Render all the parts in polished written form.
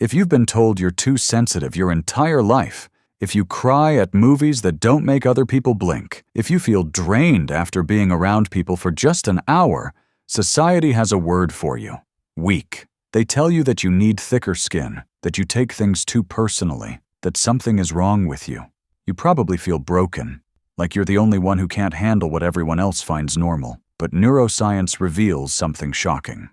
If you've been told you're too sensitive your entire life, if you cry at movies that don't make other people blink, if you feel drained after being around people for just an hour, society has a word for you: weak. They tell you that you need thicker skin, that you take things too personally, that something is wrong with you. You probably feel broken, like you're the only one who can't handle what everyone else finds normal. But neuroscience reveals something shocking.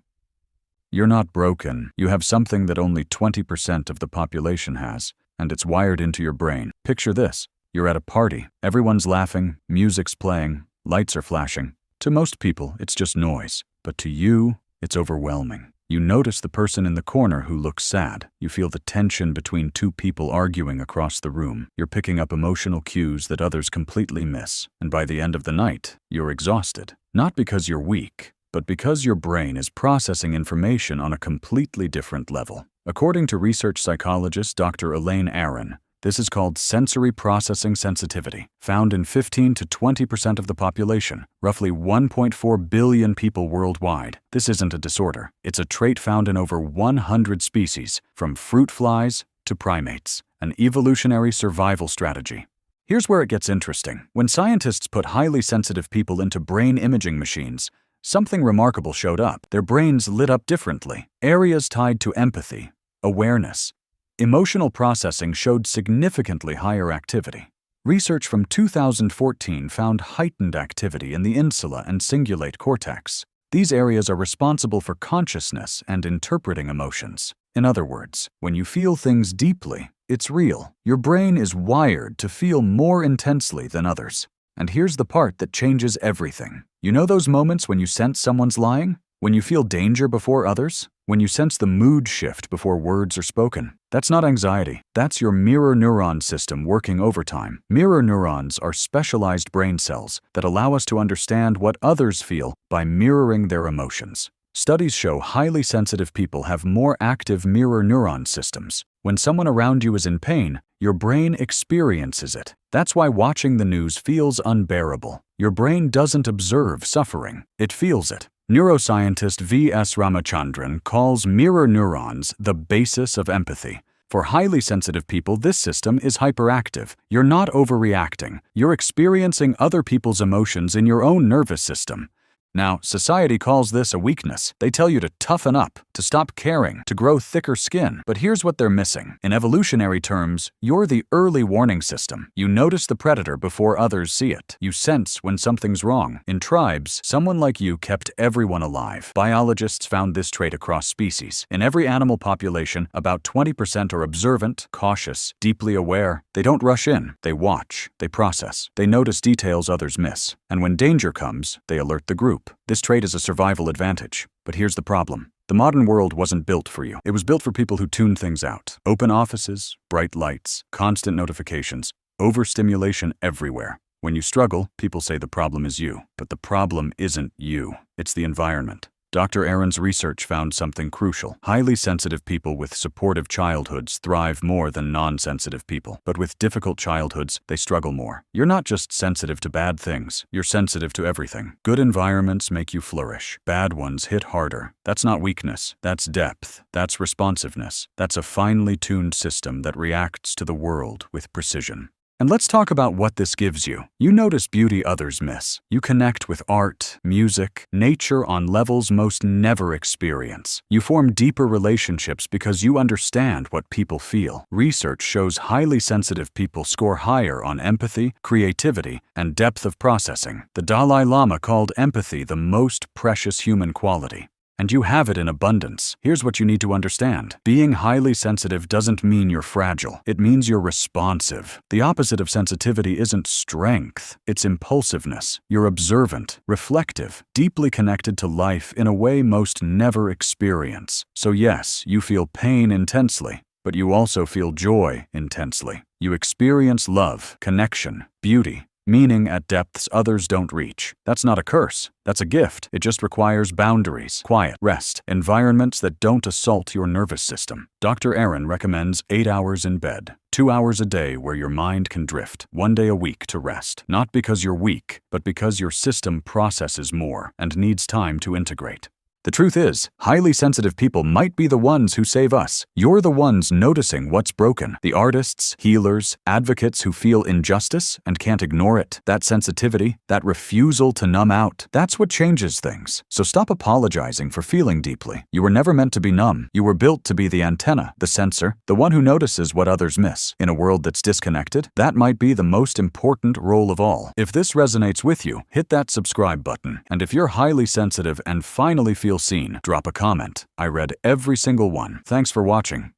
You're not broken. You have something that only 20% of the population has, and it's wired into your brain. Picture this. You're at a party. Everyone's laughing, music's playing, lights are flashing. To most people, it's just noise. But to you, it's overwhelming. You notice the person in the corner who looks sad. You feel the tension between two people arguing across the room. You're picking up emotional cues that others completely miss. And by the end of the night, you're exhausted. Not because you're weak, but because your brain is processing information on a completely different level. According to research psychologist Dr. Elaine Aron, this is called sensory processing sensitivity, found in 15 to 20% of the population, roughly 1.4 billion people worldwide. This isn't a disorder. It's a trait found in over 100 species, from fruit flies to primates, an evolutionary survival strategy. Here's where it gets interesting. When scientists put highly sensitive people into brain imaging machines, something remarkable showed up. Their brains lit up differently. Areas tied to empathy, awareness, emotional processing showed significantly higher activity. Research from 2014 found heightened activity in the insula and cingulate cortex. These areas are responsible for consciousness and interpreting emotions. In other words, when you feel things deeply, it's real. Your brain is wired to feel more intensely than others. And here's the part that changes everything. You know those moments when you sense someone's lying? When you feel danger before others? When you sense the mood shift before words are spoken? That's not anxiety. That's your mirror neuron system working overtime. Mirror neurons are specialized brain cells that allow us to understand what others feel by mirroring their emotions. Studies show highly sensitive people have more active mirror neuron systems. When someone around you is in pain, your brain experiences it. That's why watching the news feels unbearable. Your brain doesn't observe suffering, it feels it. Neuroscientist V.S. Ramachandran calls mirror neurons the basis of empathy. For highly sensitive people, this system is hyperactive. You're not overreacting. You're experiencing other people's emotions in your own nervous system. Now, society calls this a weakness. They tell you to toughen up, to stop caring, to grow thicker skin. But here's what they're missing. In evolutionary terms, you're the early warning system. You notice the predator before others see it. You sense when something's wrong. In tribes, someone like you kept everyone alive. Biologists found this trait across species. In every animal population, about 20% are observant, cautious, deeply aware. They don't rush in. They watch. They process. They notice details others miss. And when danger comes, they alert the group. This trait is a survival advantage. But here's the problem. The modern world wasn't built for you. It was built for people who tune things out. Open offices, bright lights, constant notifications, overstimulation everywhere. When you struggle, people say the problem is you. But the problem isn't you. It's the environment. Dr. Aron's research found something crucial. Highly sensitive people with supportive childhoods thrive more than non-sensitive people. But with difficult childhoods, they struggle more. You're not just sensitive to bad things. You're sensitive to everything. Good environments make you flourish. Bad ones hit harder. That's not weakness. That's depth. That's responsiveness. That's a finely tuned system that reacts to the world with precision. And let's talk about what this gives you. You notice beauty others miss. You connect with art, music, nature on levels most never experience. You form deeper relationships because you understand what people feel. Research shows highly sensitive people score higher on empathy, creativity, and depth of processing. The Dalai Lama called empathy the most precious human quality. And you have it in abundance. Here's what you need to understand. Being highly sensitive doesn't mean you're fragile. It means you're responsive. The opposite of sensitivity isn't strength. It's impulsiveness. You're observant, reflective, deeply connected to life in a way most never experience. So yes, you feel pain intensely, but you also feel joy intensely. You experience love, connection, beauty, meaning at depths others don't reach. That's not a curse. That's a gift. It just requires boundaries, quiet, rest, environments that don't assault your nervous system. Dr. Aron recommends 8 hours in bed, 2 hours a day where your mind can drift, 1 day a week to rest. Not because you're weak, but because your system processes more and needs time to integrate. The truth is, highly sensitive people might be the ones who save us. You're the ones noticing what's broken. The artists, healers, advocates who feel injustice and can't ignore it. That sensitivity, that refusal to numb out, that's what changes things. So stop apologizing for feeling deeply. You were never meant to be numb. You were built to be the antenna, the sensor, the one who notices what others miss. In a world that's disconnected, that might be the most important role of all. If this resonates with you, hit that subscribe button. And if you're highly sensitive and finally feel seen, drop a comment. I read every single one. Thanks for watching.